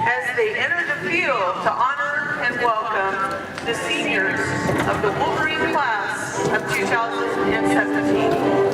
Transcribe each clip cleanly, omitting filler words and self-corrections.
as they enter the field to honor and welcome the seniors of the Wolverine class of 2017.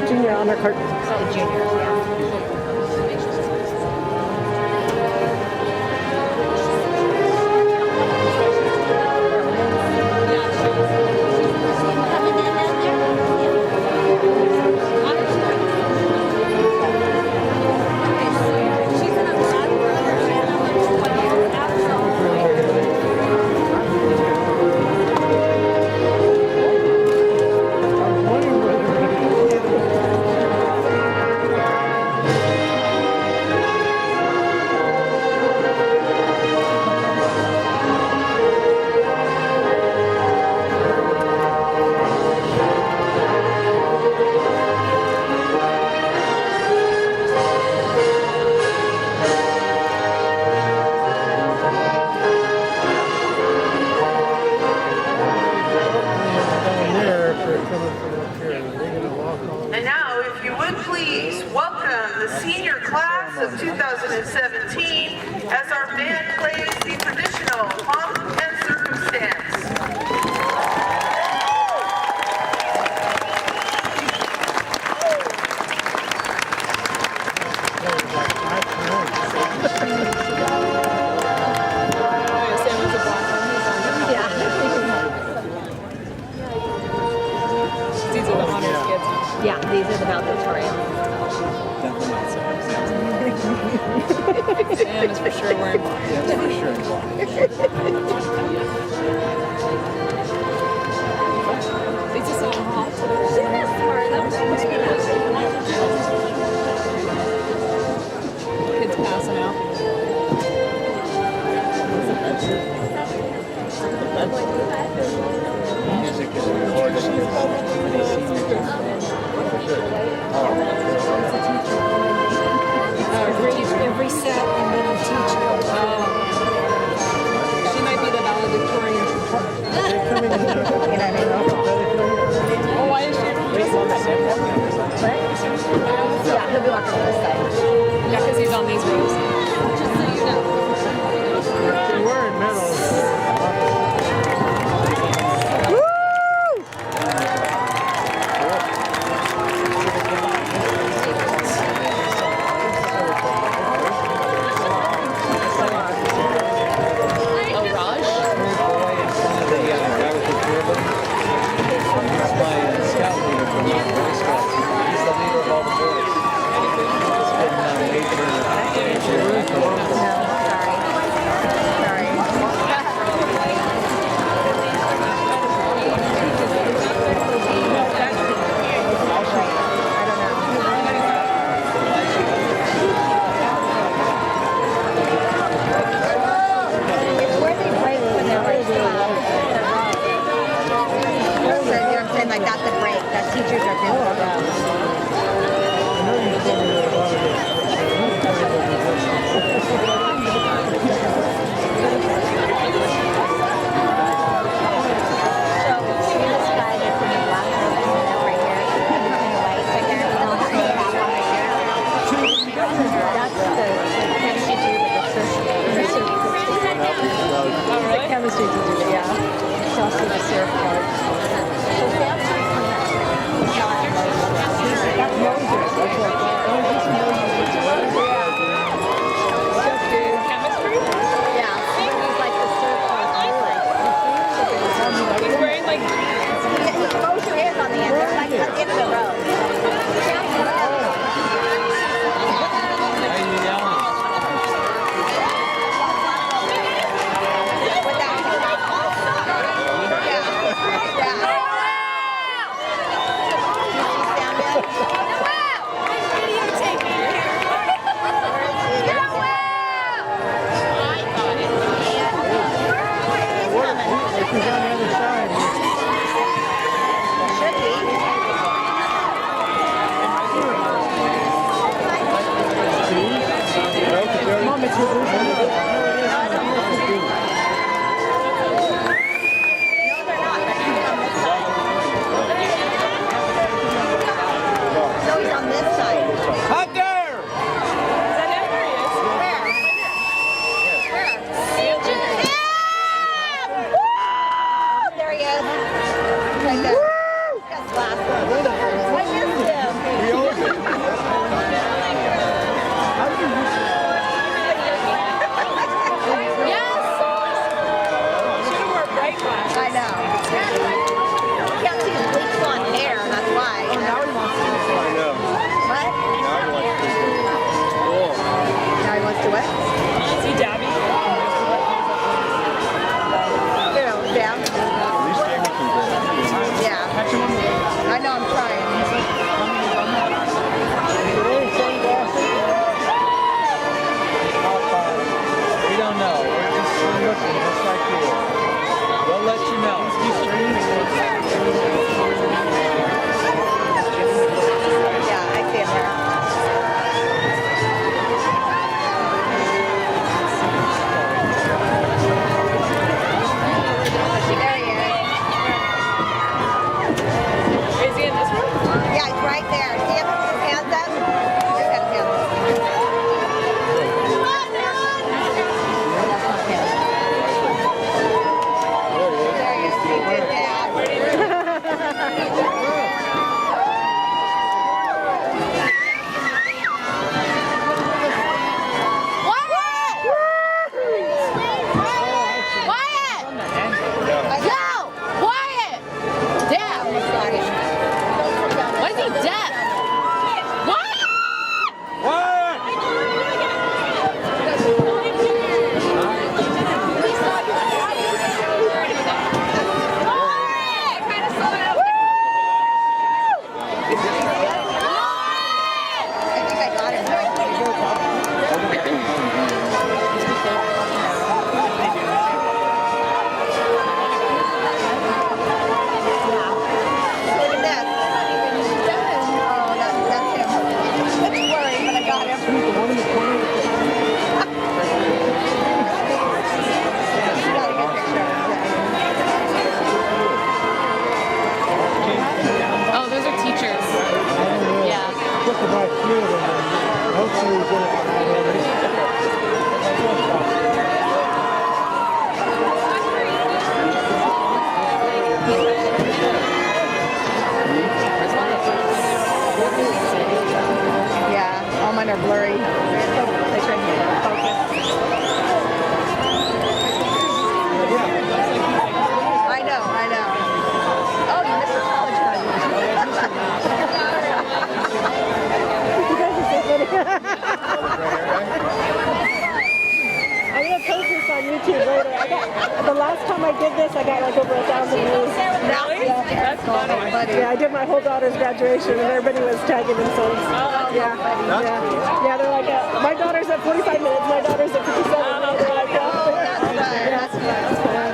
Junior honor cart. The juniors, yeah. And now, if you would please welcome the senior class of 2017 as our band plays the traditional pomp and circumstance. Yeah, these are the valedictorian. Definitely not Sam. Sam is for sure wearing black. Yeah, for sure. It's just so hot. Kids passing out. Music is important. Every set and then a teacher. She might be the valedictorian. Oh, why is she? Yeah, he'll be walking on this side. Yeah, because he's on these rows. Just so you know. You're wearing medals. Scout leader from the Boy Scouts. He's the leader of all the boys. No, he's on this side. Out there! There he is. Right there. That's last one. I missed him. I know. You can't see his bleach blonde hair, that's why. I know. What? Now I want to cool. Now he wants to what? See Dabby? You know, down. At least Amy can grab. Yeah. I know, I'm trying. We don't know. We're just looking, just like you. We'll let you know. Yeah, I see him there. There he is. Is he in this room? Yeah, he's right there. See him with his hands up? He's got his hands up. There he is. He did that. I think I got it. Look at this. Oh, that's him. It's blurry, but I got him. Got a good picture of him. Oh, those are teachers. Yeah. Just about few of them. Hopefully we get Yeah, all mine are blurry. They try to focus. I know. Oh, you missed your college graduation. You guys are so funny. I'm gonna post this on YouTube later. The last time I did this, I got like over 1,000 views. Really? That's funny. Yeah, I did my whole daughter's graduation, and everybody was tagging themselves. Yeah, yeah. They're like, my daughter's at 45 minutes. My daughter's at 57. They're like, That's fun.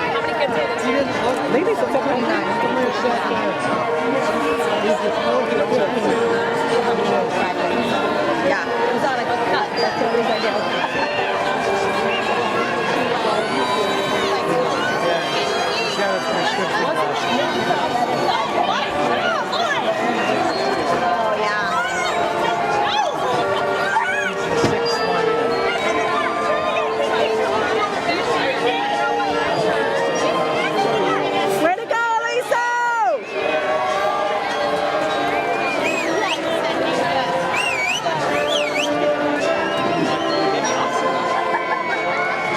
How many kids are there? maybe some 79. Yeah, it was on a cut. That's the only reason I did. Oh, yeah. Way to go, Lisa!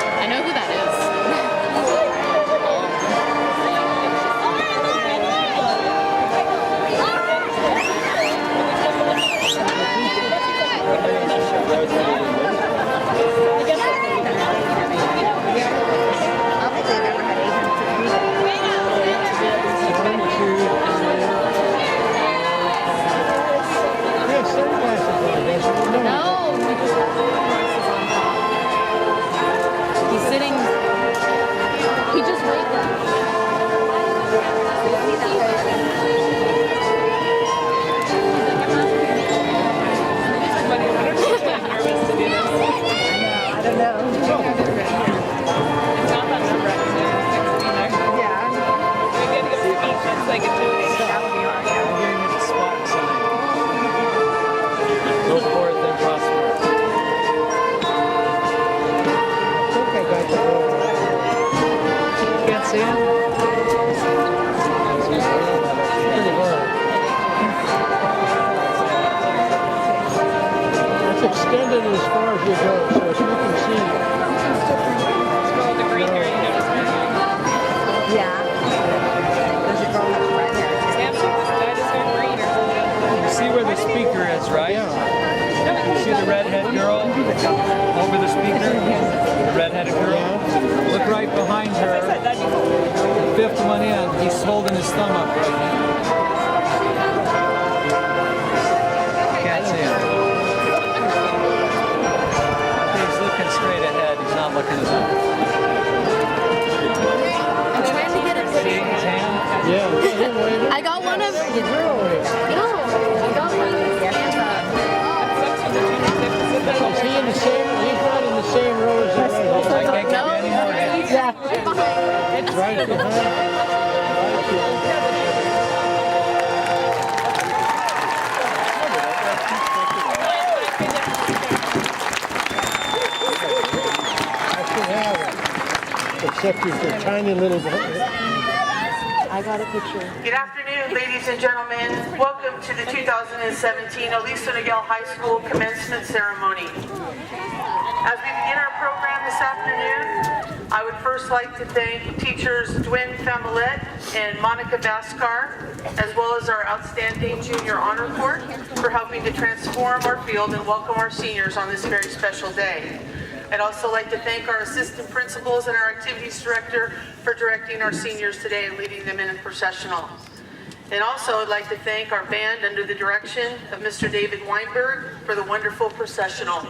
I know who that is. I don't think they've ever had No. He's sitting. He just right there. see it? It's extended as far as you go, so if you can see. Scroll the green hair, you notice her. Yeah. There's a girl that's right there. Sam, that is her green or You see where the speaker is, right? You see the redhead girl over the speaker? The redheaded girl? Look right behind her. The fifth one in. He's holding his thumb up right now. Can't see him. He's looking straight ahead. He's not looking at them. I'm trying to get a See his hand? Yeah. I got one of. The girl is. No, I got one of. Is he in the same? He's not in the same row as the redhead. I can't give you any more hands. Yeah. It's right behind. I should have it. Except he's a tiny little. I got a picture. Good afternoon, ladies and gentlemen. Welcome to the 2017 Aliso Niguel High School Commencement Ceremony. As we begin our program this afternoon, I would first like to thank teachers Dwin Familette and Monica Bascar, as well as our outstanding Junior Honor Corps, for helping to transform our field and welcome our seniors on this very special day. I'd also like to thank our assistant principals and our activities director for directing our seniors today and leading them in a processional. And also I'd like to thank our band under the direction of Mr. David Weinberg for the wonderful processional.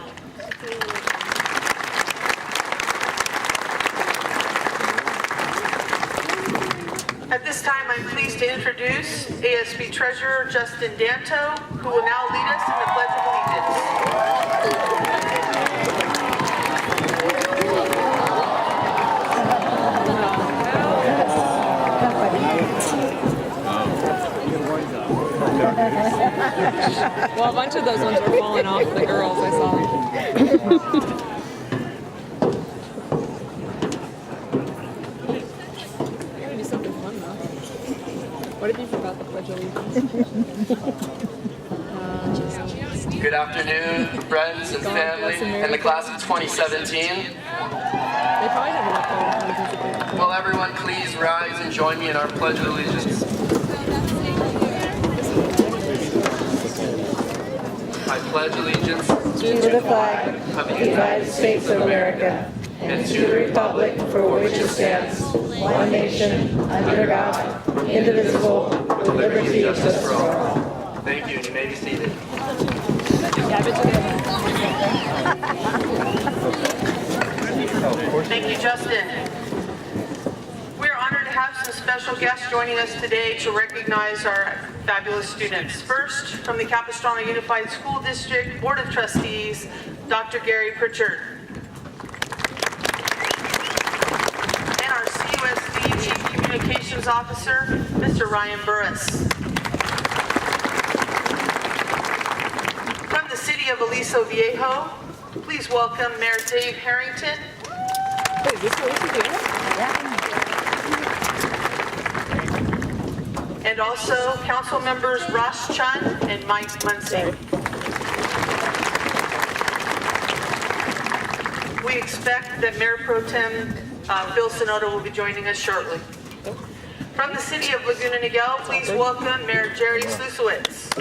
At this time, I'm pleased to introduce ASB Treasurer Justin Danto, who will now lead us in the Pledge of Allegiance. Well, a bunch of those ones were falling off the girls I saw. Gotta do something fun though. What if you forgot the Pledge of Allegiance? Good afternoon, friends and family, and the class of 2017. They probably have enough time. Will everyone please rise and join me in our Pledge of Allegiance? I pledge allegiance To the flag of of the United States of America and to the republic for which it stands, one nation, under God, indivisible, with liberty and justice for all. Thank you, and you may be seated. Thank you, Justin. We're honored to have some special guests joining us today to recognize our fabulous students. First, from the Capistrano Unified School District Board of Trustees, Dr. Gary Pritchard. And our CUSD Chief Communications Officer, Mr. Ryan Burris. From the city of Aliso Viejo, please welcome Mayor Dave Harrington. And also council members Ross Chun and Mike Muncy. We expect that Mayor Pro Tem Phil Sonoda will be joining us shortly. From the city of Laguna Niguel, please welcome Mayor Jerry Slusowitz.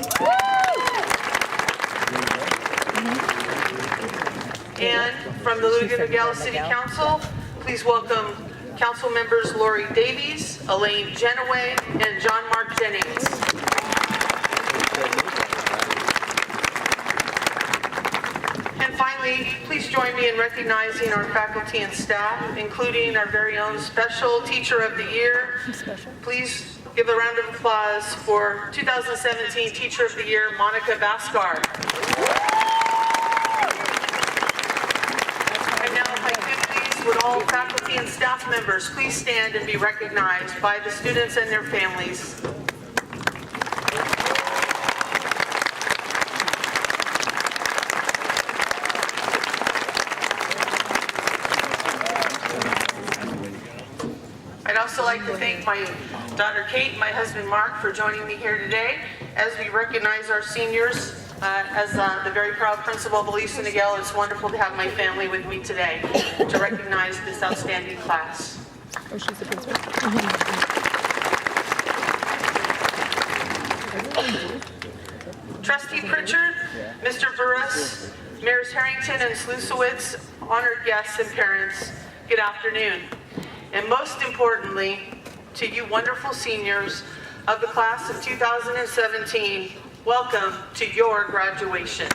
And from the Laguna Niguel City Council, please welcome Council members Lori Davies, Elaine Genoway, and John Mark Jennings. And finally, please join me in recognizing our faculty and staff, including our very own Special Teacher of the Year. Please give a round of applause for 2017 Teacher of the Year, Monica Bascar. And now, if I could please, would all faculty and staff members please stand and be recognized by the students and their families. I'd also like to thank my daughter Kate and my husband Mark for joining me here today as we recognize our seniors. As the very proud principal of Elisa Niguel, it's wonderful to have my family with me today to recognize this outstanding class. Oh, she's the principal. Trustee Pritchard, Mr. Burris, Mayors Harrington and Slusowitz, honored guests and parents, good afternoon. And most importantly, to you wonderful seniors of the class of 2017, welcome to your graduation.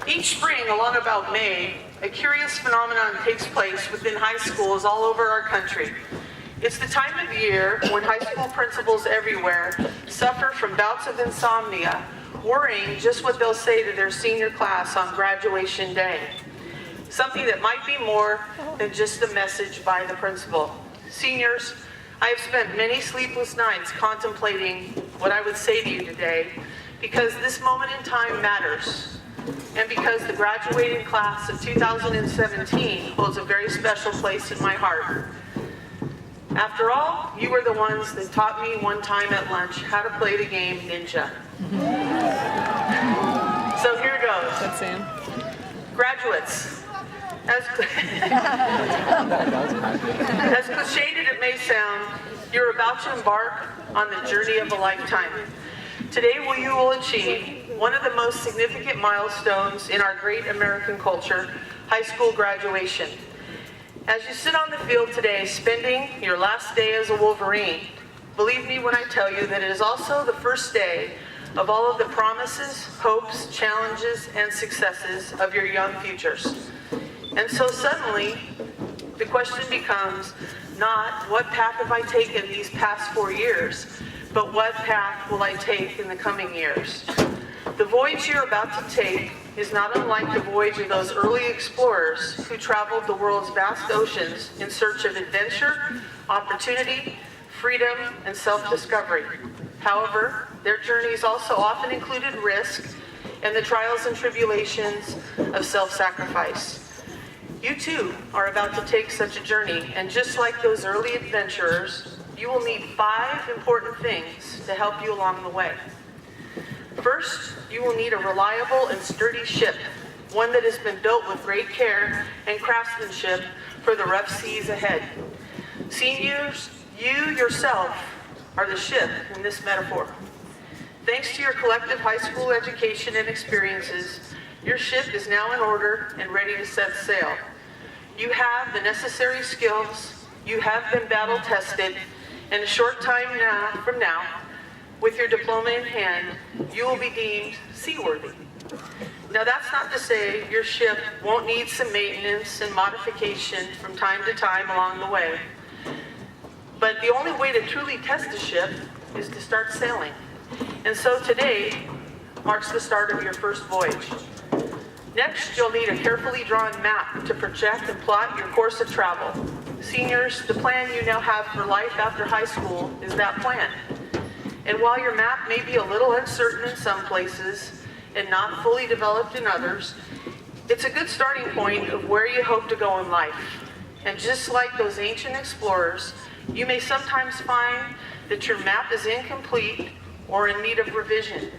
Each spring, along about May, a curious phenomenon takes place within high schools all over our country. It's the time of year when high school principals everywhere suffer from bouts of insomnia, worrying just what they'll say to their senior class on graduation day. Something that might be more than just a message by the principal. Seniors, I have spent many sleepless nights contemplating what I would say to you today, because this moment in time matters, and because the graduating class of 2017 holds a very special place in my heart. After all, you were the ones that taught me one time at lunch how to play the game Ninja. So here goes. That's Sam. Graduates, as cliched as it may sound, you're about to embark on the journey of a lifetime. Today you will achieve one of the most significant milestones in our great American culture, high school graduation. As you sit on the field today, spending your last day as a Wolverine, believe me when I tell you that it is also the first day of all of the promises, hopes, challenges, and successes of your young futures. And so suddenly, the question becomes not what path have I taken these past 4 years, but what path will I take in the coming years? The voyage you're about to take is not unlike the voyage of those early explorers who traveled the world's vast oceans in search of adventure, opportunity, freedom, and self-discovery. However, their journeys also often included risk and the trials and tribulations of self-sacrifice. You too are about to take such a journey, and just like those early adventurers, you will need 5 important things to help you along the way. First, you will need a reliable and sturdy ship, one that has been built with great care and craftsmanship for the rough seas ahead. Seniors, you yourself are the ship in this metaphor. Thanks to your collective high school education and experiences, your ship is now in order and ready to set sail. You have the necessary skills, you have been battle tested, and a short time from now, with your diploma in hand, you will be deemed seaworthy. Now that's not to say your ship won't need some maintenance and modification from time to time along the way. But the only way to truly test a ship is to start sailing. And so today marks the start of your first voyage. Next, you'll need a carefully drawn map to project and plot your course of travel. Seniors, the plan you now have for life after high school is that plan. And while your map may be a little uncertain in some places and not fully developed in others, it's a good starting point of where you hope to go in life. And just like those ancient explorers, you may sometimes find that your map is incomplete or in need of revision,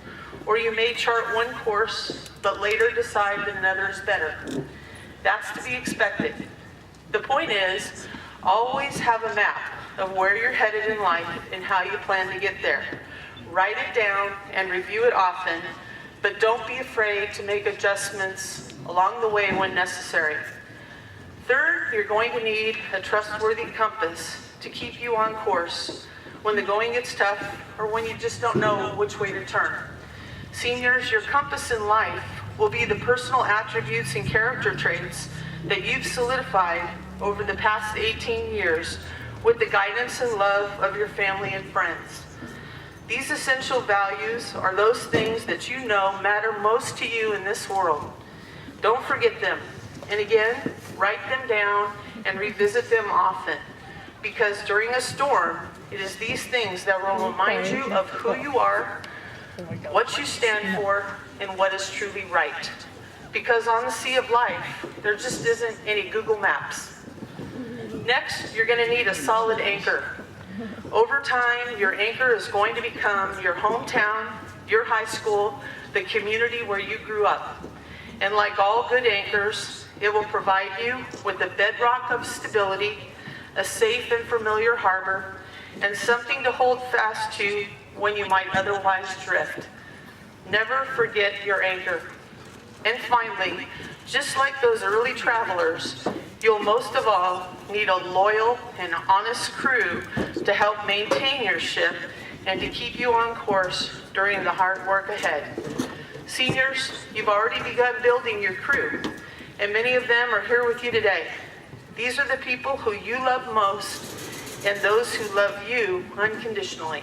or you may chart one course but later decide that another is better. That's to be expected. The point is, always have a map of where you're headed in life and how you plan to get there. Write it down and review it often, but don't be afraid to make adjustments along the way when necessary. Third, you're going to need a trustworthy compass to keep you on course when the going gets tough or when you just don't know which way to turn. Seniors, your compass in life will be the personal attributes and character traits that you've solidified over the past 18 years with the guidance and love of your family and friends. These essential values are those things that you know matter most to you in this world. Don't forget them. And again, write them down and revisit them often. Because during a storm, it is these things that will remind you of who you are, what you stand for, and what is truly right. because on the sea of life, there just isn't any Google Maps. Next, you're going to need a solid anchor. Over time, your anchor is going to become your hometown, your high school, the community where you grew up. And like all good anchors, it will provide you with a bedrock of stability, a safe and familiar harbor, and something to hold fast to when you might otherwise drift. Never forget your anchor. And finally, just like those early travelers, you'll most of all need a loyal and honest crew to help maintain your ship and to keep you on course during the hard work ahead. Seniors, you've already begun building your crew, and many of them are here with you today. These are the people who you love most and those who love you unconditionally.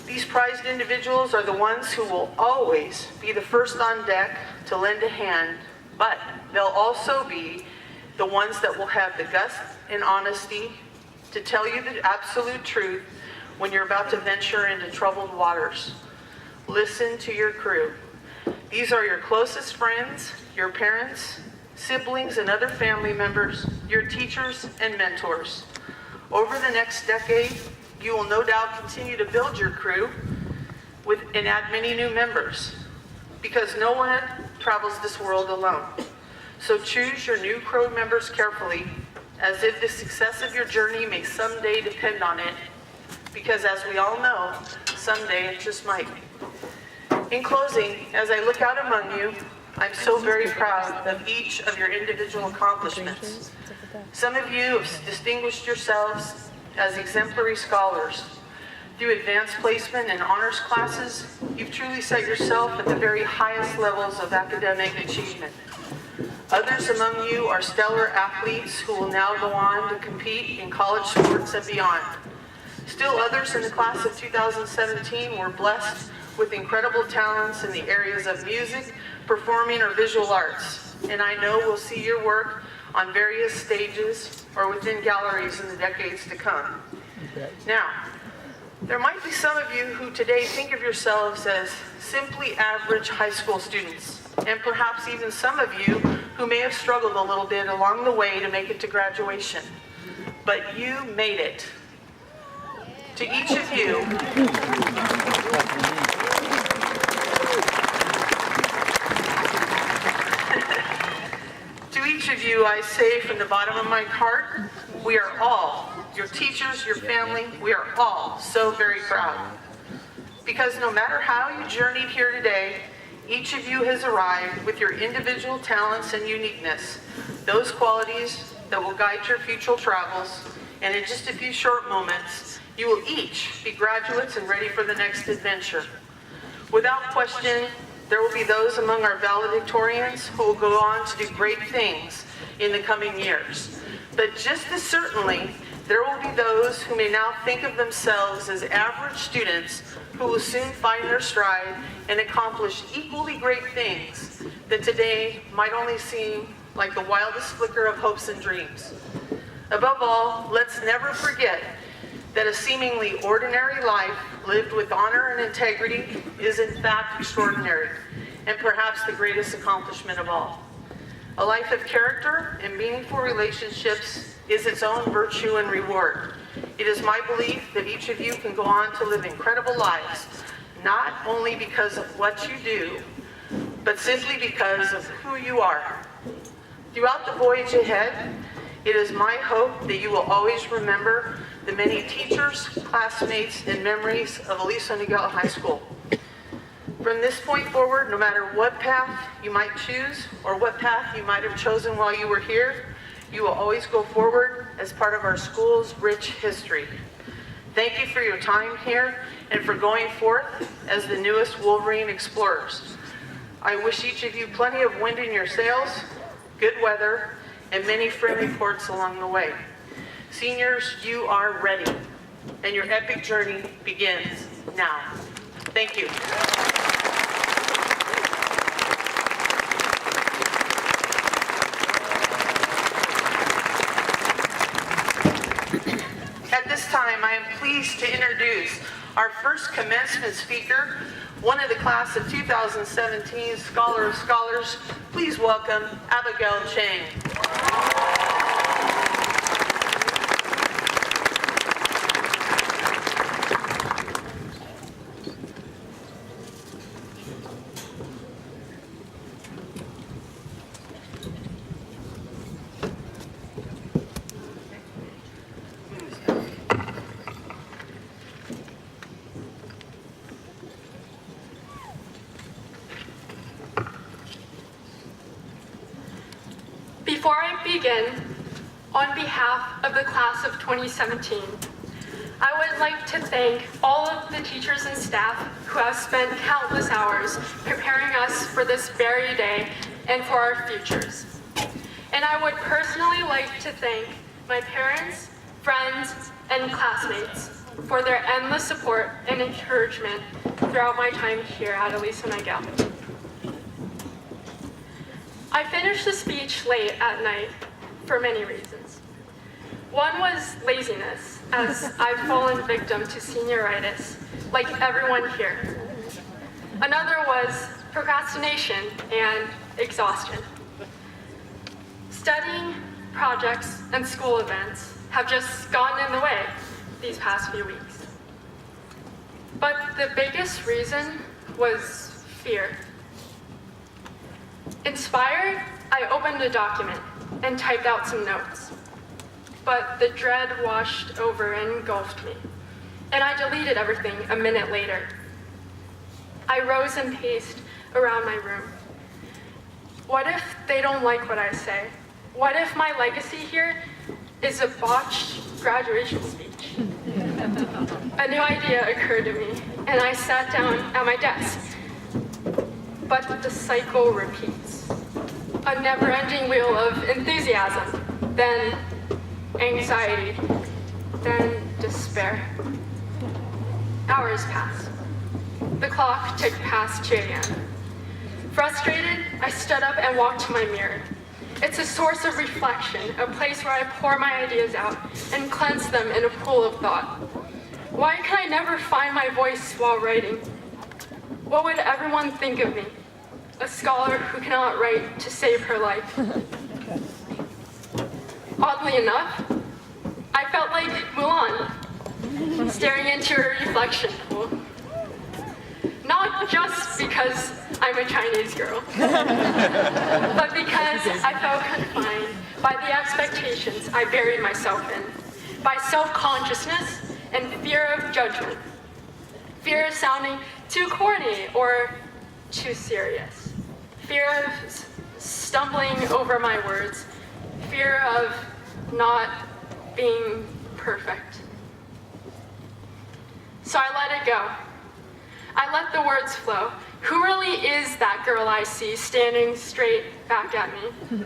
These prized individuals are the ones who will always be the first on deck to lend a hand, but they'll also be the ones that will have the guts and honesty to tell you the absolute truth when you're about to venture into troubled waters. Listen to your crew. These are your closest friends, your parents, siblings, and other family members, your teachers and mentors. Over the next decade, you will no doubt continue to build your crew and add many new members, because no one travels this world alone. So choose your new crew members carefully, as if the success of your journey may someday depend on it, because as we all know, someday it just might. In closing, as I look out among you, I'm so very proud of each of your individual accomplishments. Some of you have distinguished yourselves as exemplary scholars. Through advanced placement and honors classes, you've truly set yourself at the very highest levels of academic achievement. Others among you are stellar athletes who will now go on to compete in college sports and beyond. Still others in the class of 2017 were blessed with incredible talents in the areas of music, performing, or visual arts. And I know we'll see your work on various stages or within galleries in the decades to come. Now, there might be some of you who today think of yourselves as simply average high school students, and perhaps even some of you who may have struggled a little bit along the way to make it to graduation. But you made it. To each of you, I say from the bottom of my heart, we are all, your teachers, your family, we are all so very proud. Because no matter how you journeyed here today, each of you has arrived with your individual talents and uniqueness, those qualities that will guide your future travels, and in just a few short moments, you will each be graduates and ready for the next adventure. Without question, there will be those among our valedictorians who will go on to do great things in the coming years. But just as certainly, there will be those who may now think of themselves as average students who will soon find their stride and accomplish equally great things that today might only seem like the wildest flicker of hopes and dreams. Above all, let's never forget that a seemingly ordinary life lived with honor and integrity is in fact extraordinary, and perhaps the greatest accomplishment of all. A life of character and meaningful relationships is its own virtue and reward. It is my belief that each of you can go on to live incredible lives, not only because of what you do, but simply because of who you are. Throughout the voyage ahead, it is my hope that you will always remember the many teachers, classmates, and memories of Aliso Niguel High School. From this point forward, no matter what path you might choose or what path you might have chosen while you were here, you will always go forward as part of our school's rich history. Thank you for your time here and for going forth as the newest Wolverine explorers. I wish each of you plenty of wind in your sails, good weather, and many friendly ports along the way. Seniors, you are ready, and your epic journey begins now. Thank you. At this time, I am pleased to introduce our first commencement speaker, one of the class of 2017 Scholar of Scholars. Please welcome Abigail Chang. Before I begin, on behalf of the class of 2017, I would like to thank all of the teachers and staff who have spent countless hours preparing us for this very day and for our futures. And I would personally like to thank my parents, friends, and classmates for their endless support and encouragement throughout my time here at Elisa Nigel. I finished the speech late at night for many reasons. One was laziness, as I've fallen victim to senioritis, like everyone here. Another was procrastination and exhaustion. Studying, projects, and school events have just gotten in the way these past few weeks. But the biggest reason was fear. Inspired, I opened a document and typed out some notes. But the dread washed over and engulfed me, and I deleted everything a minute later. I rose and paced around my room. What if they don't like what I say? What if my legacy here is a botched graduation speech? A new idea occurred to me, and I sat down at my desk. But the cycle repeats. A never-ending wheel of enthusiasm, then anxiety, then despair. Hours pass. The clock ticked past 2 a.m. Frustrated, I stood up and walked to my mirror. It's a source of reflection, a place where I pour my ideas out and cleanse them in a pool of thought. Why can I never find my voice while writing? What would everyone think of me? A scholar who cannot write to save her life. Oddly enough, I felt like Mulan, staring into a reflection pool. Not just because I'm a Chinese girl, but because I felt confined by the expectations I buried myself in, by self-consciousness and fear of judgment, fear of sounding too corny or too serious, fear of stumbling over my words, fear of not being perfect. So I let it go. I let the words flow. Who really is that girl I see standing straight back at me?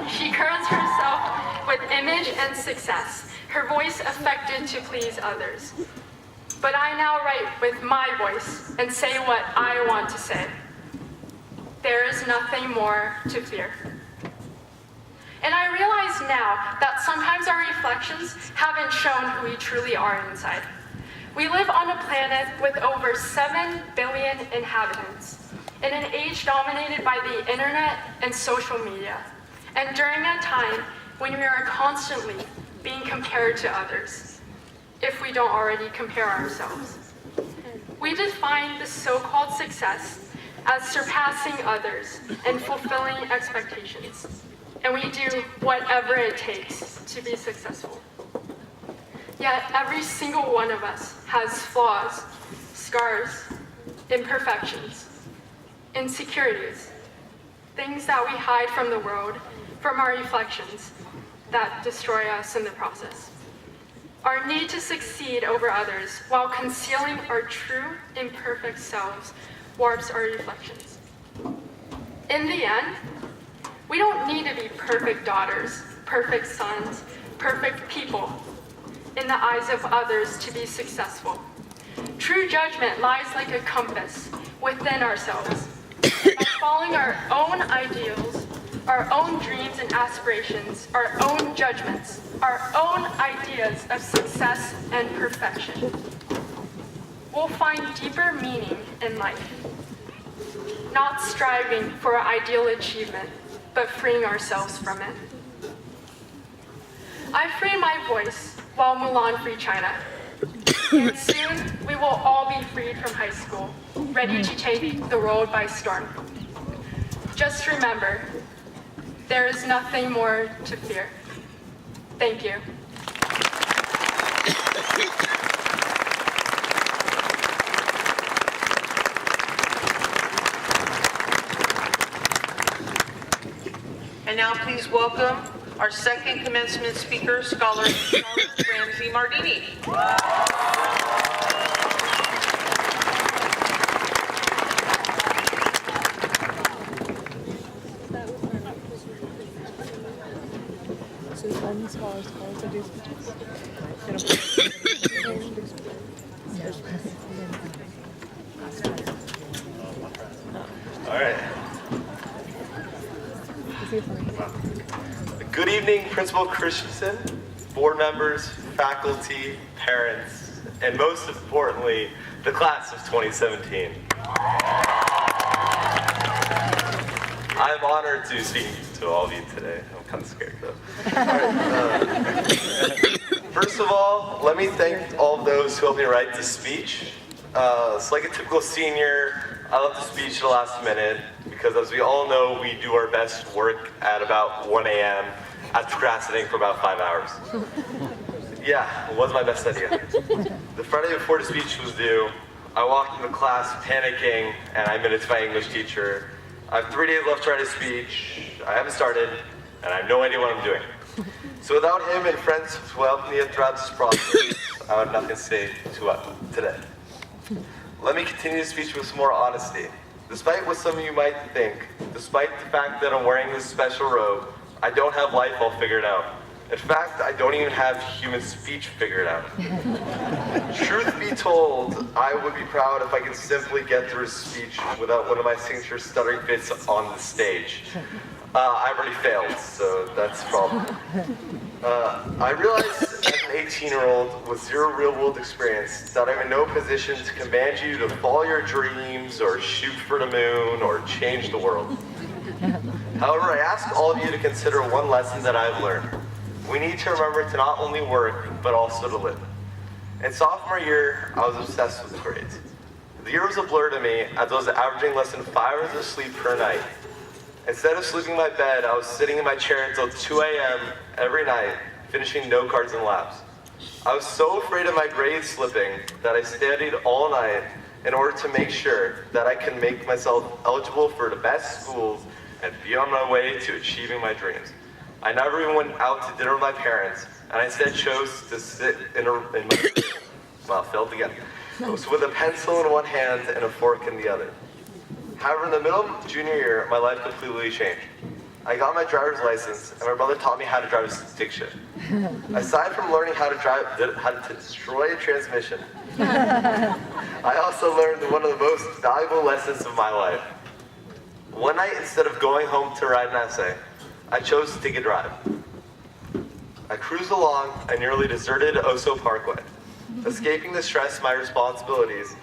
She crowns herself with image and success, her voice affected to please others. But I now write with my voice and say what I want to say. There is nothing more to fear. And I realize now that sometimes our reflections haven't shown who we truly are inside. We live on a planet with over 7 billion inhabitants, in an age dominated by the internet and social media, and during a time when we are constantly being compared to others, if we don't already compare ourselves. We define the so-called success as surpassing others and fulfilling expectations, and we do whatever it takes to be successful. Yet every single one of us has flaws, scars, imperfections, insecurities, things that we hide from the world, from our reflections, that destroy us in the process. Our need to succeed over others while concealing our true, imperfect selves warps our reflections. In the end, we don't need to be perfect daughters, perfect sons, perfect people in the eyes of others to be successful. True judgment lies like a compass within ourselves. By following our own ideals, our own dreams and aspirations, our own judgments, our own ideas of success and perfection. we'll find deeper meaning in life. Not striving for ideal achievement, but freeing ourselves from it. I freed my voice while Mulan freed China. And soon, we will all be freed from high school, ready to take the world by storm. Just remember, there is nothing more to fear. Thank you. And now please welcome our second commencement speaker, Scholar Ramsey Mardini. All right. Good evening, Principal Christensen, board members, faculty, parents, and most importantly, the class of 2017. I'm honored to speak to all of you today. I'm kind of scared though. First of all, let me thank all of those who helped me write this speech. It's like a typical senior, I love the speech at the last minute because as we all know, we do our best work at about 1 a.m. after procrastinating for about 5 hours. Yeah, it was my best idea. The Friday before the speech was due, I walked into class panicking and I admitted to my English teacher, I have 3 days left to write a speech, I haven't started, and I have no idea what I'm doing. So without him and friends who helped me throughout this process, I have nothing to say today. Let me continue the speech with some more honesty. Despite what some of you might think, despite the fact that I'm wearing this special robe, I don't have life all figured out. In fact, I don't even have human speech figured out. Truth be told, I would be proud if I could simply get through a speech without one of my signature stuttering fits on the stage. I've already failed, so that's a problem. I realized as an 18-year-old with zero real-world experience that I'm in no position to command you to follow your dreams or shoot for the moon or change the world. However, I ask all of you to consider one lesson that I've learned. We need to remember to not only work, but also to live. In sophomore year, I was obsessed with grades. The year was a blur to me as I was averaging less than 5 hours of sleep per night. Instead of sleeping in my bed, I was sitting in my chair until 2 a.m. every night, finishing note cards and labs. I was so afraid of my grades slipping that I studied all night in order to make sure that I can make myself eligible for the best schools and be on my way to achieving my dreams. I never even went out to dinner with my parents, and I instead chose to sit in my well, failed again. So with a pencil in one hand and a fork in the other. However, in the middle of junior year, my life completely changed. I got my driver's license, and my brother taught me how to drive a stick shift. Aside from learning how to destroy a transmission, I also learned one of the most valuable lessons of my life. One night, instead of going home to write an essay, I chose to take a drive. I cruised along a nearly deserted Oso Parkway, escaping the stress of my responsibilities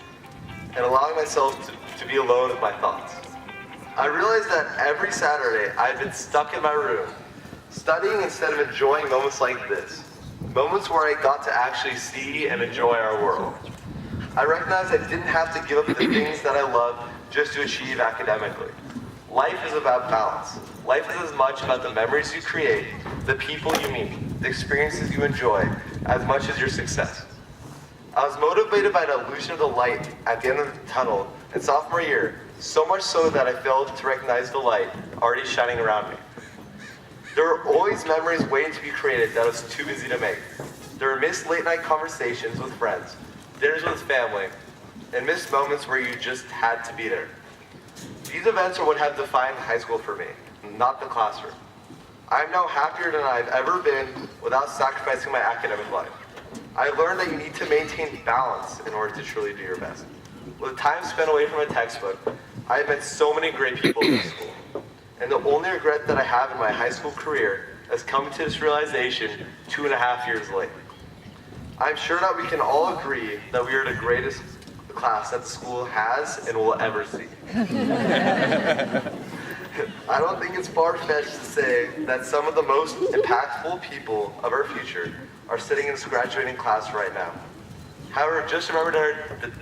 and allowing myself to be alone with my thoughts. I realized that every Saturday I had been stuck in my room, studying instead of enjoying moments like this, moments where I got to actually see and enjoy our world. I recognized I didn't have to give up the things that I love just to achieve academically. Life is about balance. Life is as much about the memories you create, the people you meet, the experiences you enjoy, as much as your success. I was motivated by the illusion of the light at the end of the tunnel in sophomore year, so much so that I failed to recognize the light already shining around me. There were always memories waiting to be created that I was too busy to make. There were missed late night conversations with friends, dinners with family, and missed moments where you just had to be there. These events are what have defined high school for me, not the classroom. I am now happier than I've ever been without sacrificing my academic life. I learned that you need to maintain balance in order to truly do your best. With time spent away from a textbook, I have met so many great people in school. And the only regret that I have in my high school career has come to this realization 2.5 years late. I'm sure that we can all agree that we are the greatest class that the school has and will ever see. I don't think it's far-fetched to say that some of the most impactful people of our future are sitting in this graduating class right now. However, just remember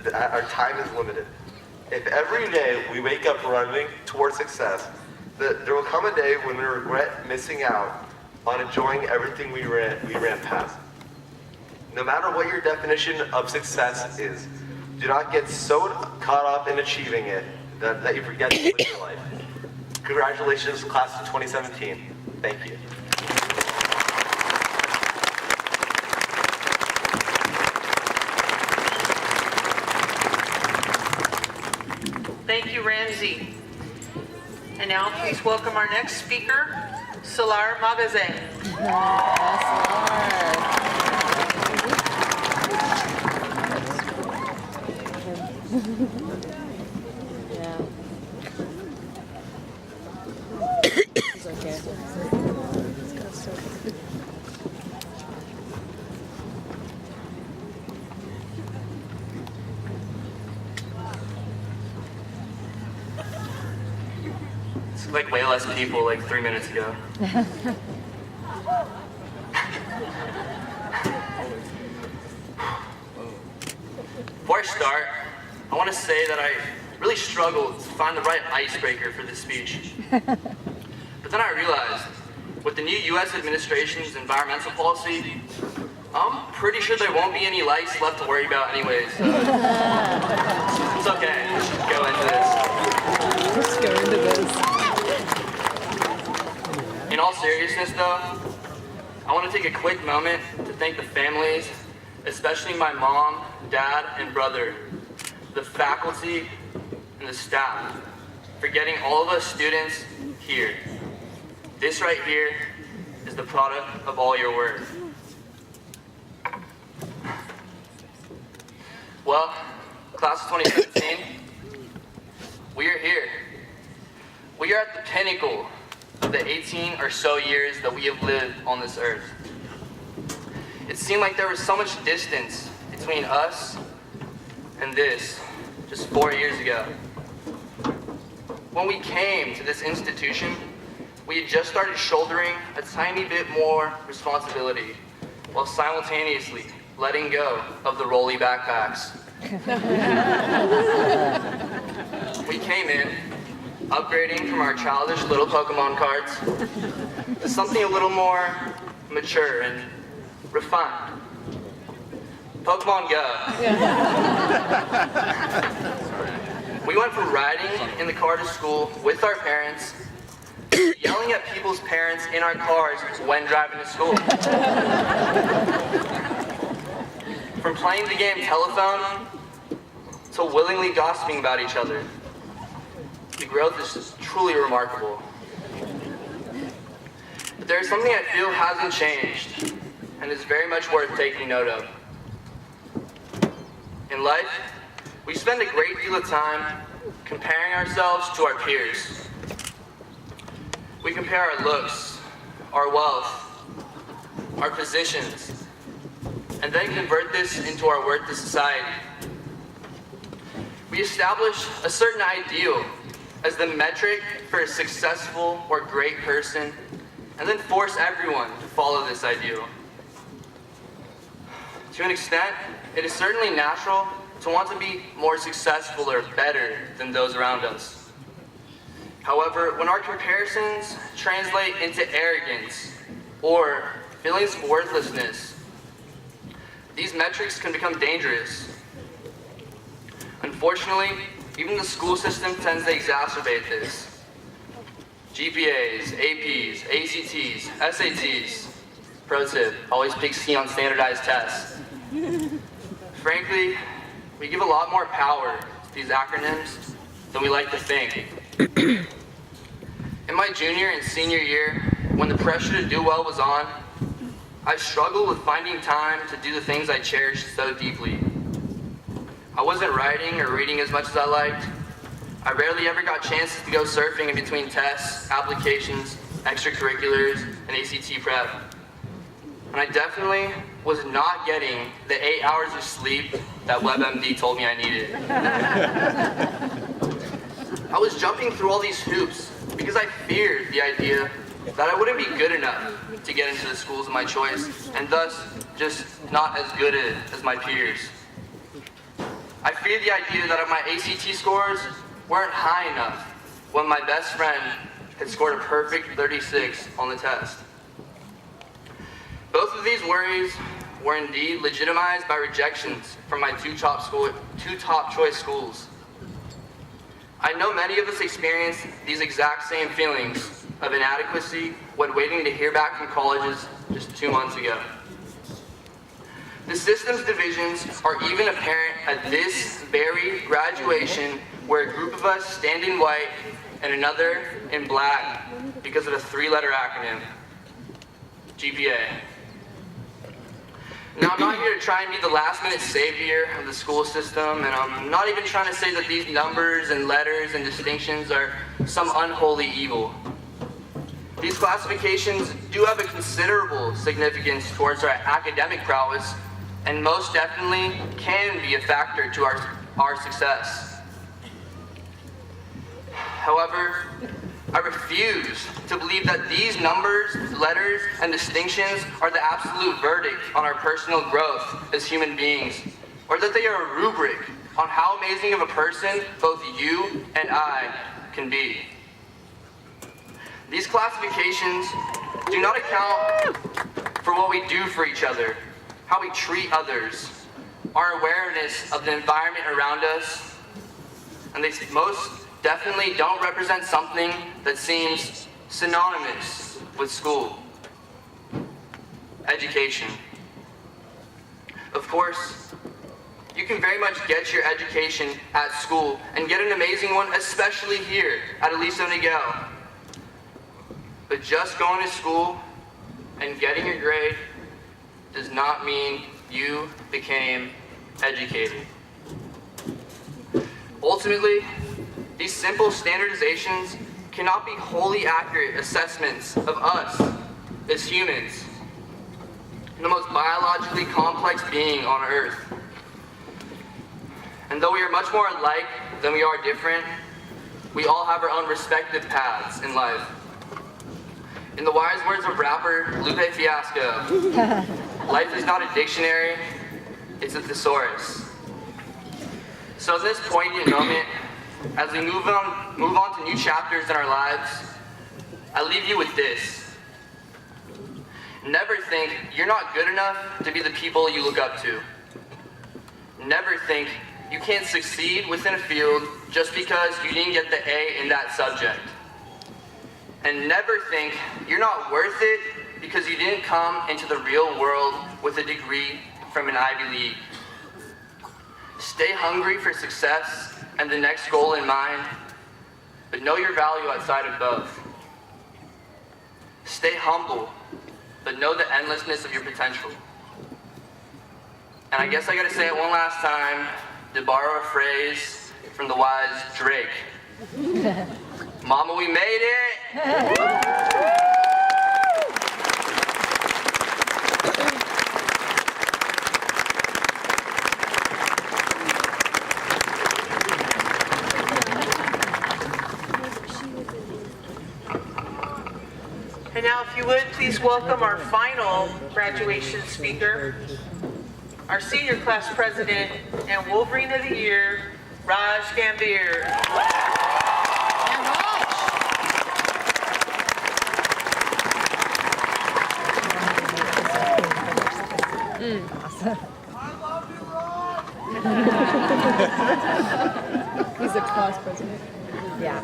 that our time is limited. If every day we wake up running towards success, there will come a day when we regret missing out on enjoying everything we ran past. No matter what your definition of success is, do not get so caught up in achieving it that you forget to live your life. Congratulations, class of 2017. Thank you. Thank you, Ramsey. And now please welcome our next speaker, Salar Magazin. It's okay. It's like way less people like 3 minutes ago. Before I start, I want to say that I really struggled to find the right icebreaker for this speech. But then I realized, with the new U.S. administration's environmental policy, I'm pretty sure there won't be any lice left to worry about anyways. So it's okay, let's just go into this. Let's go into this. In all seriousness though, I want to take a quick moment to thank the families, especially my mom, dad, and brother, the faculty, and the staff, for getting all of us students here. This right here is the product of all your work. Well, class of 2017, we are here. We are at the pinnacle of the 18 or so years that we have lived on this earth. It seemed like there was so much distance between us and this just 4 years ago. When we came to this institution, we had just started shouldering a tiny bit more responsibility while simultaneously letting go of the rolly backpacks. We came in, upgrading from our childish little Pokemon cards to something a little more mature and refined. Pokemon Go. We went from riding in the car to school with our parents, yelling at people's parents in our cars when driving to school. From playing the game telephone to willingly gossiping about each other. The growth is just truly remarkable. But there's something I feel hasn't changed and is very much worth taking note of. In life, we spend a great deal of time comparing ourselves to our peers. We compare our looks, our wealth, our positions, and then convert this into our worth to society. We establish a certain ideal as the metric for a successful or great person, and then force everyone to follow this ideal. To an extent, it is certainly natural to want to be more successful or better than those around us. However, when our comparisons translate into arrogance or feelings of worthlessness, these metrics can become dangerous. Unfortunately, even the school system tends to exacerbate this. GPAs, APs, ACTs, SATs. Pro tip, always pick C on standardized tests. Frankly, we give a lot more power to these acronyms than we like to think. In my junior and senior year, when the pressure to do well was on, I struggled with finding time to do the things I cherished so deeply. I wasn't writing or reading as much as I liked. I rarely ever got chances to go surfing in between tests, applications, extracurriculars, and ACT prep. And I definitely was not getting the 8 hours of sleep that WebMD told me I needed. I was jumping through all these hoops because I feared the idea that I wouldn't be good enough to get into the schools of my choice, and thus just not as good as my peers. I feared the idea that my ACT scores weren't high enough when my best friend had scored a perfect 36 on the test. Both of these worries were indeed legitimized by rejections from my two top choice schools. I know many of us experienced these exact same feelings of inadequacy when waiting to hear back from colleges just 2 months ago. The systems divisions are even apparent at this very graduation, where a group of us stand in white and another in black because of a 3-letter acronym, GPA. Now, I'm not here to try and be the last-minute savior of the school system, and I'm not even trying to say that these numbers and letters and distinctions are some unholy evil. These classifications do have a considerable significance towards our academic prowess, and most definitely can be a factor to our success. However, I refuse to believe that these numbers, letters, and distinctions are the absolute verdict on our personal growth as human beings, or that they are a rubric on how amazing of a person both you and I can be. These classifications do not account for what we do for each other, how we treat others, our awareness of the environment around us, and they most definitely don't represent something that seems synonymous with school. Education. Of course, you can very much get your education at school and get an amazing one, especially here at Aliso Miguel. But just going to school and getting your grade does not mean you became educated. Ultimately, these simple standardizations cannot be wholly accurate assessments of us as humans, the most biologically complex being on Earth. And though we are much more alike than we are different, we all have our own respective paths in life. In the wise words of rapper Lupe Fiasco, life is not a dictionary, it's a thesaurus. So at this poignant moment, as we move on to new chapters in our lives, I leave you with this. Never think you're not good enough to be the people you look up to. Never think you can't succeed within a field just because you didn't get the A in that subject. And never think you're not worth it because you didn't come into the real world with a degree from an Ivy League. Stay hungry for success and the next goal in mind, but know your value outside of both. Stay humble, but know the endlessness of your potential. And I guess I gotta say it one last time, to borrow a phrase from the wise Drake. Mama, we made it! And now, if you would, please welcome our final graduation speaker, our senior class president and Wolverine of the Year, Raj Gambhir. He's a class president. Yeah.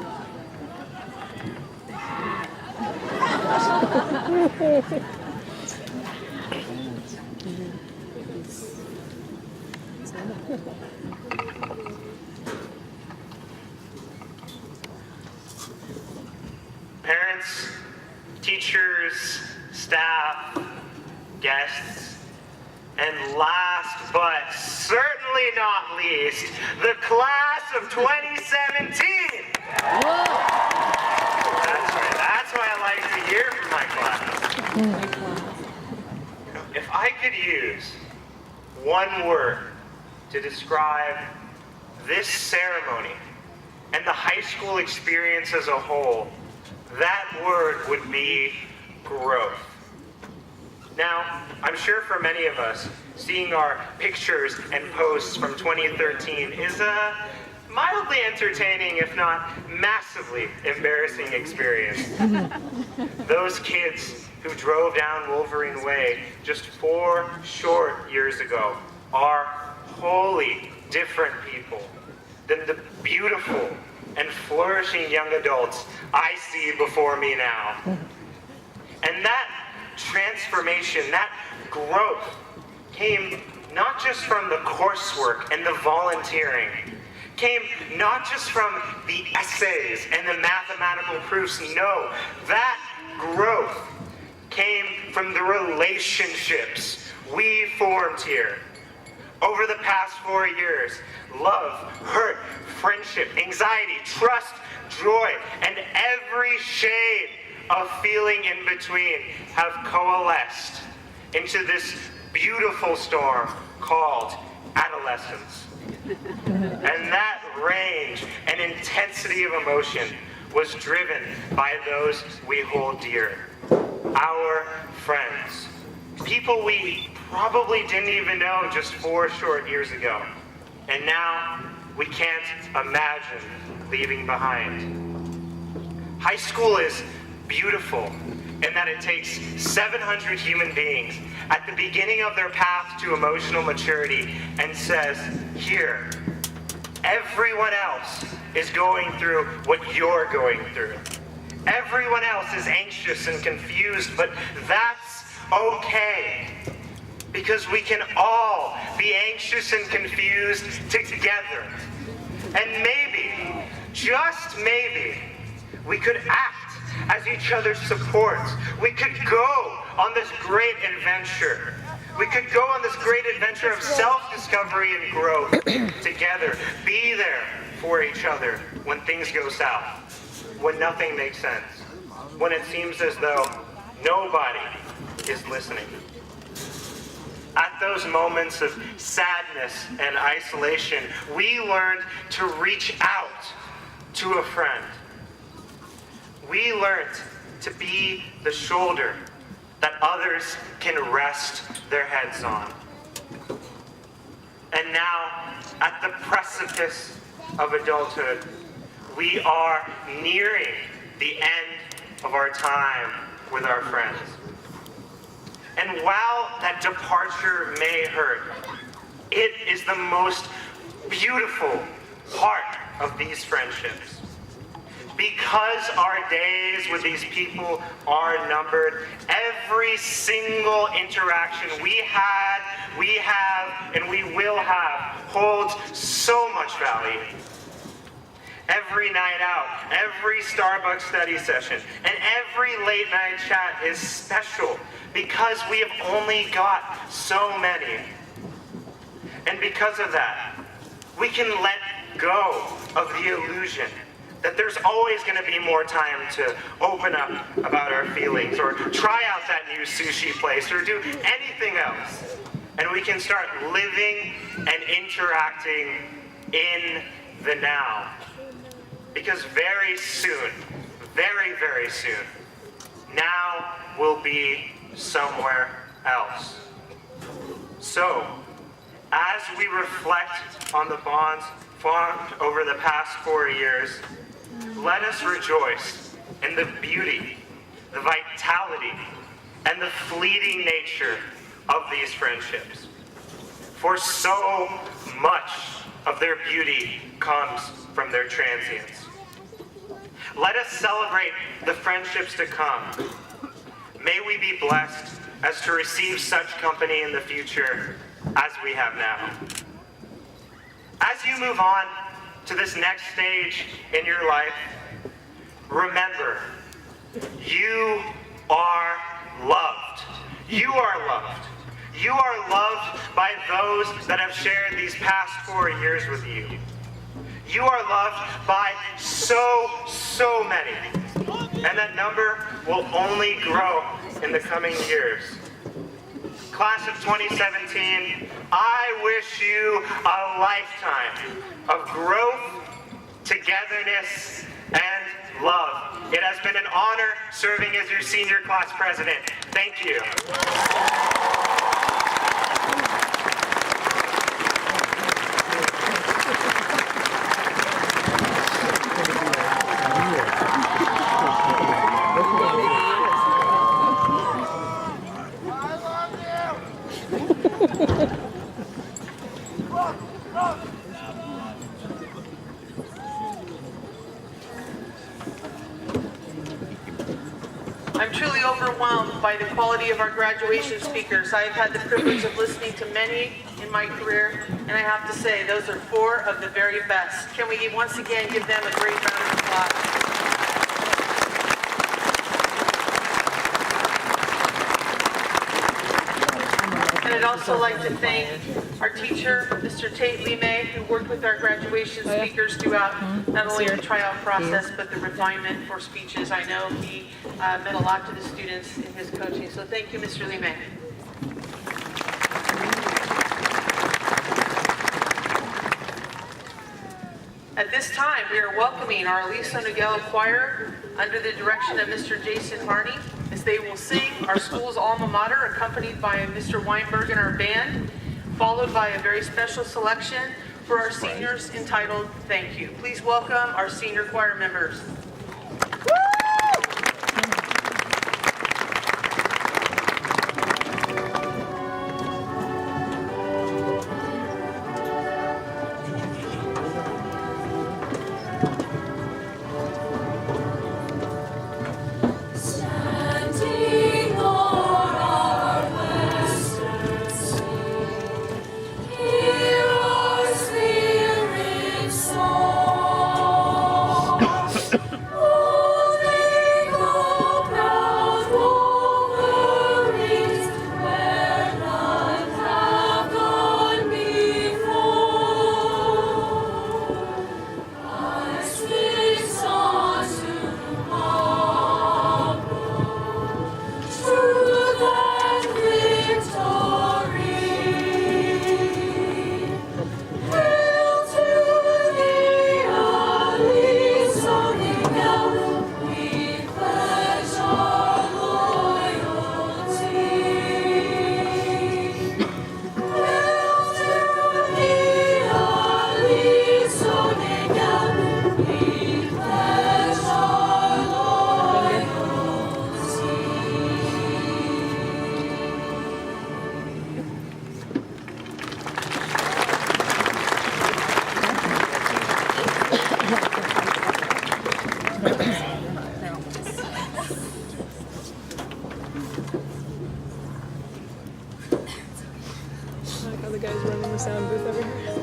Parents, teachers, staff, guests, and last but certainly not least, the class of 2017. That's right, that's what I like to hear from my class. If I could use one word to describe this ceremony and the high school experience as a whole, that word would be growth. Now, I'm sure for many of us, seeing our pictures and posts from 2013 is a mildly entertaining, if not massively embarrassing experience. Those kids who drove down Wolverine Way just 4 short years ago are wholly different people than the beautiful and flourishing young adults I see before me now. And that transformation, that growth came not just from the coursework and the volunteering, came not just from the essays and the mathematical proofs. No, that growth came from the relationships we formed here. Over the past 4 years, love, hurt, friendship, anxiety, trust, joy, and every shade of feeling in between have coalesced into this beautiful storm called adolescence. And that range and intensity of emotion was driven by those we hold dear, our friends, people we probably didn't even know just 4 short years ago, and now we can't imagine leaving behind. High school is beautiful in that it takes 700 human beings at the beginning of their path to emotional maturity and says, here, everyone else is going through what you're going through. Everyone else is anxious and confused, but that's okay, because we can all be anxious and confused together. And maybe, just maybe, we could act as each other's support. We could go on this great adventure. We could go on this great adventure of self-discovery and growth together. Be there for each other when things go south, when nothing makes sense, when it seems as though nobody is listening. At those moments of sadness and isolation, we learned to reach out to a friend. We learned to be the shoulder that others can rest their heads on. And now, at the precipice of adulthood, we are nearing the end of our time with our friends. And while that departure may hurt, it is the most beautiful part of these friendships. Because our days with these people are numbered, every single interaction we had, we have, and we will have holds so much value. Every night out, every Starbucks study session, and every late night chat is special because we have only got so many. And because of that, we can let go of the illusion that there's always going to be more time to open up about our feelings or try out that new sushi place or do anything else. And we can start living and interacting in the now. Because very soon, very, very soon, now will be somewhere else. So, as we reflect on the bonds formed over the past 4 years, let us rejoice in the beauty, the vitality, and the fleeting nature of these friendships. For so much of their beauty comes from their transience. Let us celebrate the friendships to come. May we be blessed as to receive such company in the future as we have now. As you move on to this next stage in your life, remember, you are loved. You are loved. You are loved by those that have shared these past 4 years with you. You are loved by so many. And that number will only grow in the coming years. Class of 2017, I wish you a lifetime of growth, togetherness, and love. It has been an honor serving as your senior class president. Thank you. I'm truly overwhelmed by the quality of our graduation speakers. I've had the privilege of listening to many in my career, and I have to say, those are 4 of the very best. Can we once again give them a great round of applause? And I'd also like to thank our teacher, Mr. Tate Limay, who worked with our graduation speakers throughout not only the tryout process, but the refinement for speeches. I know he meant a lot to the students in his coaching. So thank you, Mr. Limay. At this time, we are welcoming our Aliso Niguel Choir under the direction of Mr. Jason Harney, as they will sing our school's alma mater, accompanied by Mr. Weinberg and our band, followed by a very special selection for our seniors entitled Thank You. Please welcome our senior choir members. The guy's running the sound booth over here.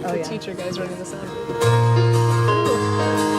Oh, The yeah. teacher guy's running the sound booth.